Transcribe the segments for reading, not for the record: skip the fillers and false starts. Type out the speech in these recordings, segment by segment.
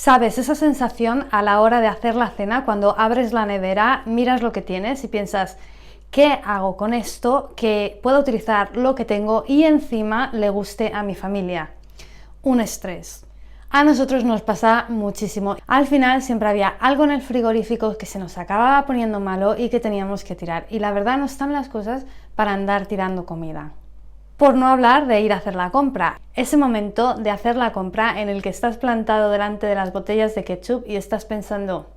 ¿Sabes esa sensación a la hora de hacer la cena cuando abres la nevera, miras lo que tienes y piensas, ¿qué hago con esto que pueda utilizar lo que tengo y encima le guste a mi familia? Un estrés. A nosotros nos pasa muchísimo. Al final siempre había algo en el frigorífico que se nos acababa poniendo malo y que teníamos que tirar. Y la verdad no están las cosas para andar tirando comida. Por no hablar de ir a hacer la compra. Ese momento de hacer la compra en el que estás plantado delante de las botellas de ketchup y estás pensando,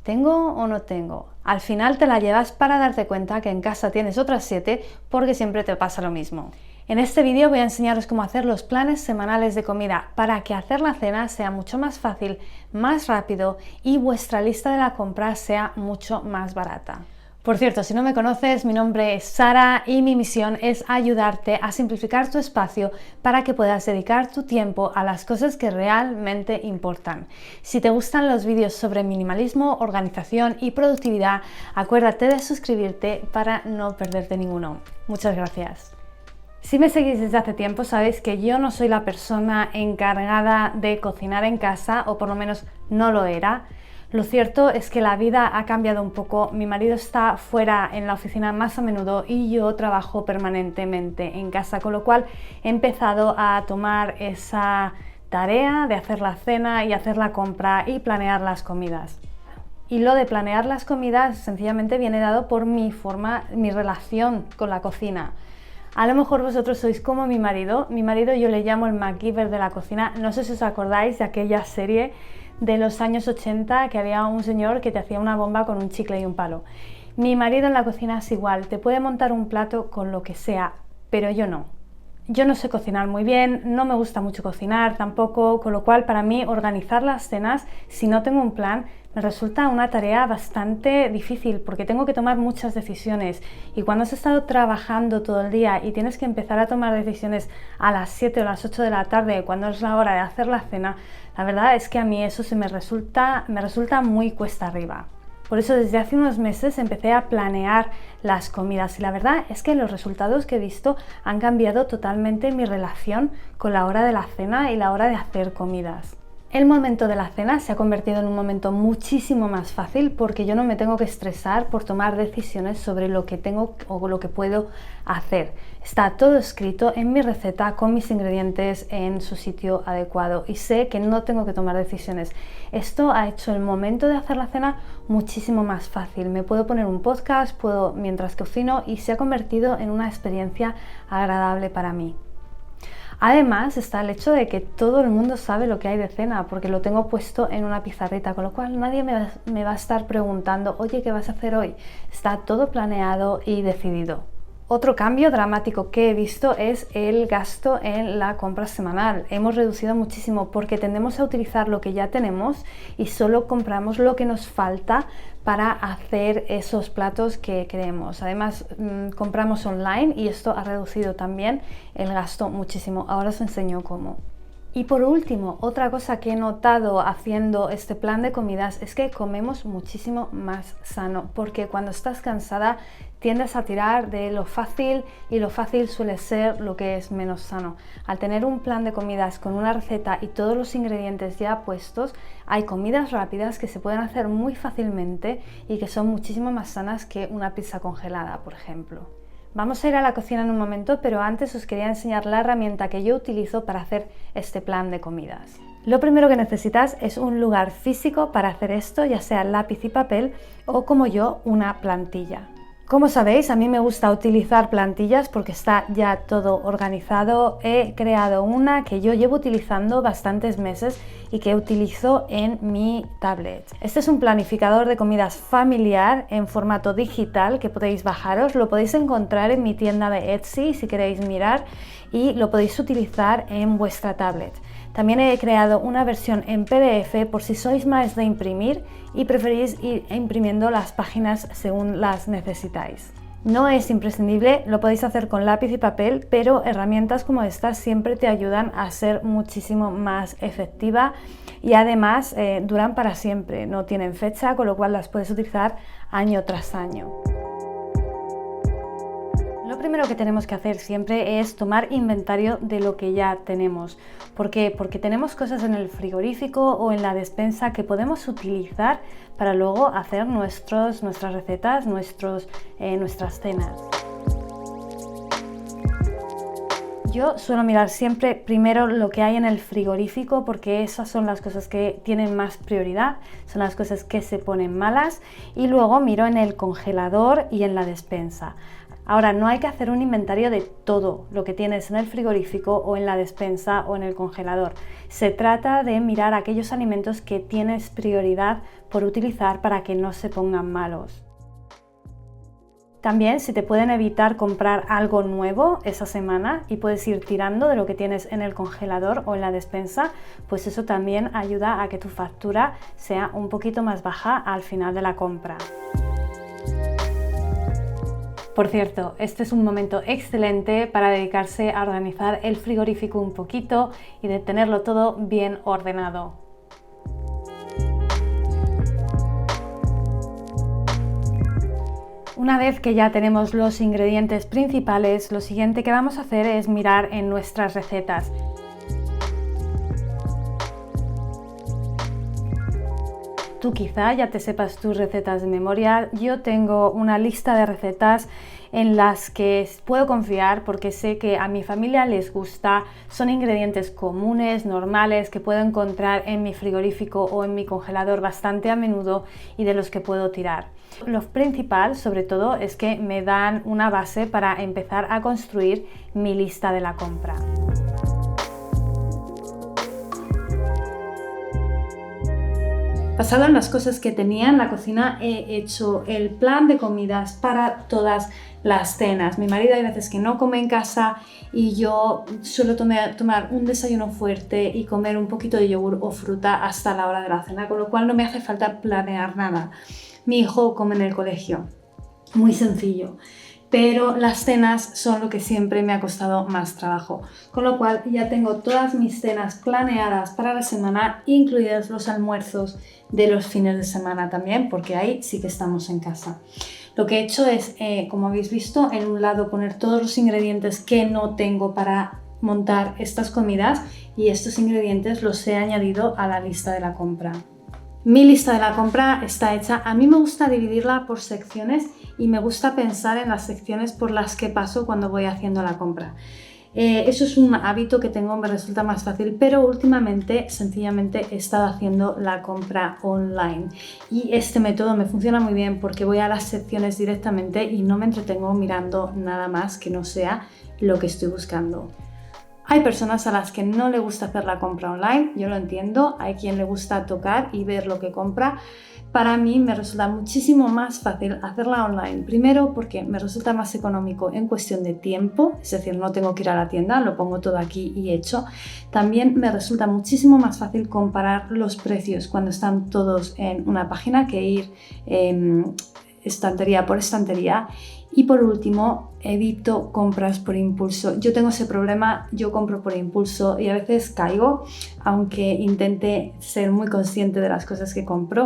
¿tengo o no tengo? Al final te la llevas para darte cuenta que en casa tienes otras 7 porque siempre te pasa lo mismo. En este vídeo voy a enseñaros cómo hacer los planes semanales de comida para que hacer la cena sea mucho más fácil, más rápido y vuestra lista de la compra sea mucho más barata. Por cierto, si no me conoces, mi nombre es Sara y mi misión es ayudarte a simplificar tu espacio para que puedas dedicar tu tiempo a las cosas que realmente importan. Si te gustan los vídeos sobre minimalismo, organización y productividad, acuérdate de suscribirte para no perderte ninguno. Muchas gracias. Si me seguís desde hace tiempo, sabéis que yo no soy la persona encargada de cocinar en casa, o por lo menos no lo era. Lo cierto es que la vida ha cambiado un poco, mi marido está fuera en la oficina más a menudo y yo trabajo permanentemente en casa, con lo cual he empezado a tomar esa tarea de hacer la cena y hacer la compra y planear las comidas. Y lo de planear las comidas sencillamente viene dado por mi relación con la cocina. A lo mejor vosotros sois como mi marido yo le llamo el MacGyver de la cocina. No sé si os acordáis de aquella serie de los años 80 que había un señor que te hacía una bomba con un chicle y un palo. Mi marido en la cocina es igual, te puede montar un plato con lo que sea, pero yo no. Yo no sé cocinar muy bien, no me gusta mucho cocinar tampoco, con lo cual para mí organizar las cenas, si no tengo un plan, me resulta una tarea bastante difícil porque tengo que tomar muchas decisiones y cuando has estado trabajando todo el día y tienes que empezar a tomar decisiones a las 7 o las 8 de la tarde cuando es la hora de hacer la cena, la verdad es que a mí eso me resulta muy cuesta arriba. Por eso desde hace unos meses empecé a planear las comidas y la verdad es que los resultados que he visto han cambiado totalmente mi relación con la hora de la cena y la hora de hacer comidas. El momento de la cena se ha convertido en un momento muchísimo más fácil porque yo no me tengo que estresar por tomar decisiones sobre lo que tengo o lo que puedo hacer. Está todo escrito en mi receta con mis ingredientes en su sitio adecuado y sé que no tengo que tomar decisiones. Esto ha hecho el momento de hacer la cena muchísimo más fácil. Me puedo poner un podcast, mientras cocino y se ha convertido en una experiencia agradable para mí. Además está el hecho de que todo el mundo sabe lo que hay de cena porque lo tengo puesto en una pizarrita, con lo cual nadie me va a estar preguntando, oye, ¿qué vas a hacer hoy? Está todo planeado y decidido. Otro cambio dramático que he visto es el gasto en la compra semanal. Hemos reducido muchísimo porque tendemos a utilizar lo que ya tenemos y solo compramos lo que nos falta para hacer esos platos que queremos. Además, compramos online y esto ha reducido también el gasto muchísimo. Ahora os enseño cómo. Y por último, otra cosa que he notado haciendo este plan de comidas es que comemos muchísimo más sano, porque cuando estás cansada tiendes a tirar de lo fácil y lo fácil suele ser lo que es menos sano. Al tener un plan de comidas con una receta y todos los ingredientes ya puestos, hay comidas rápidas que se pueden hacer muy fácilmente y que son muchísimo más sanas que una pizza congelada, por ejemplo. Vamos a ir a la cocina en un momento, pero antes os quería enseñar la herramienta que yo utilizo para hacer este plan de comidas. Lo primero que necesitas es un lugar físico para hacer esto, ya sea lápiz y papel o como yo, una plantilla. Como sabéis, a mí me gusta utilizar plantillas porque está ya todo organizado. He creado una que yo llevo utilizando bastantes meses y que utilizo en mi tablet. Este es un planificador de comidas familiar en formato digital que podéis bajaros. Lo podéis encontrar en mi tienda de Etsy si queréis mirar y lo podéis utilizar en vuestra tablet. También he creado una versión en PDF por si sois más de imprimir y preferís ir imprimiendo las páginas según las necesitáis. No es imprescindible, lo podéis hacer con lápiz y papel, pero herramientas como estas siempre te ayudan a ser muchísimo más efectiva y además duran para siempre, no tienen fecha, con lo cual las puedes utilizar año tras año. Lo primero que tenemos que hacer siempre es tomar inventario de lo que ya tenemos. ¿Por qué? Porque tenemos cosas en el frigorífico o en la despensa que podemos utilizar para luego hacer nuestras recetas, nuestras cenas. Yo suelo mirar siempre primero lo que hay en el frigorífico porque esas son las cosas que tienen más prioridad, son las cosas que se ponen malas, y luego miro en el congelador y en la despensa. Ahora, no hay que hacer un inventario de todo lo que tienes en el frigorífico o en la despensa o en el congelador. Se trata de mirar aquellos alimentos que tienes prioridad por utilizar para que no se pongan malos. También, si te pueden evitar comprar algo nuevo esa semana y puedes ir tirando de lo que tienes en el congelador o en la despensa, pues eso también ayuda a que tu factura sea un poquito más baja al final de la compra. Por cierto, este es un momento excelente para dedicarse a organizar el frigorífico un poquito y de tenerlo todo bien ordenado. Una vez que ya tenemos los ingredientes principales, lo siguiente que vamos a hacer es mirar en nuestras recetas. Tú quizá ya te sepas tus recetas de memoria. Yo tengo una lista de recetas en las que puedo confiar porque sé que a mi familia les gusta, son ingredientes comunes, normales, que puedo encontrar en mi frigorífico o en mi congelador bastante a menudo y de los que puedo tirar. Lo principal, sobre todo, es que me dan una base para empezar a construir mi lista de la compra. Basado en las cosas que tenía en la cocina, he hecho el plan de comidas para todas las cenas. Mi marido hay veces que no come en casa y yo suelo tomar un desayuno fuerte y comer un poquito de yogur o fruta hasta la hora de la cena, con lo cual no me hace falta planear nada. Mi hijo come en el colegio, muy sencillo. Pero las cenas son lo que siempre me ha costado más trabajo, con lo cual ya tengo todas mis cenas planeadas para la semana, incluidos los almuerzos de los fines de semana también, porque ahí sí que estamos en casa. Lo que he hecho es, como habéis visto, en un lado poner todos los ingredientes que no tengo para montar estas comidas, y estos ingredientes los he añadido a la lista de la compra. Mi lista de la compra está hecha. A mí me gusta dividirla por secciones y me gusta pensar en las secciones por las que paso cuando voy haciendo la compra. Eso es un hábito que tengo, me resulta más fácil, pero últimamente sencillamente he estado haciendo la compra online y este método me funciona muy bien porque voy a las secciones directamente y no me entretengo mirando nada más que no sea lo que estoy buscando. Hay personas a las que no le gusta hacer la compra online, yo lo entiendo, hay quien le gusta tocar y ver lo que compra. Para mí me resulta muchísimo más fácil hacerla online, primero porque me resulta más económico en cuestión de tiempo, es decir, no tengo que ir a la tienda, lo pongo todo aquí y hecho. También me resulta muchísimo más fácil comparar los precios cuando están todos en una página que ir estantería por estantería. Y por último, evito compras por impulso. Yo tengo ese problema, yo compro por impulso y a veces caigo, aunque intente ser muy consciente de las cosas que compro,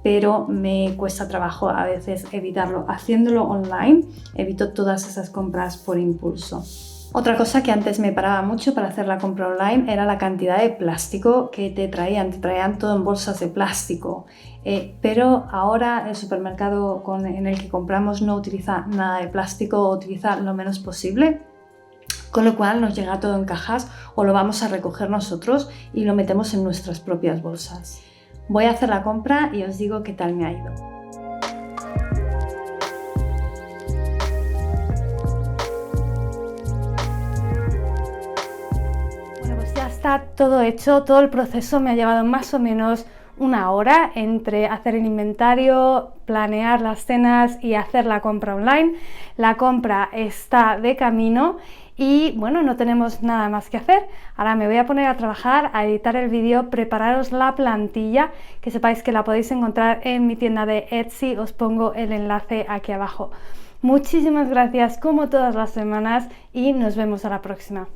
pero me cuesta trabajo a veces evitarlo. Haciéndolo online, evito todas esas compras por impulso. Otra cosa que antes me paraba mucho para hacer la compra online era la cantidad de plástico que te traían todo en bolsas de plástico. Pero ahora el supermercado en el que compramos no utiliza nada de plástico o utiliza lo menos posible, con lo cual nos llega todo en cajas o lo vamos a recoger nosotros y lo metemos en nuestras propias bolsas. Voy a hacer la compra y os digo qué tal me ha ido. Está todo hecho, todo el proceso me ha llevado más o menos una hora entre hacer el inventario, planear las cenas y hacer la compra online. La compra está de camino y bueno, no tenemos nada más que hacer. Ahora me voy a poner a trabajar, a editar el vídeo, prepararos la plantilla, que sepáis que la podéis encontrar en mi tienda de Etsy, os pongo el enlace aquí abajo. Muchísimas gracias como todas las semanas y nos vemos a la próxima.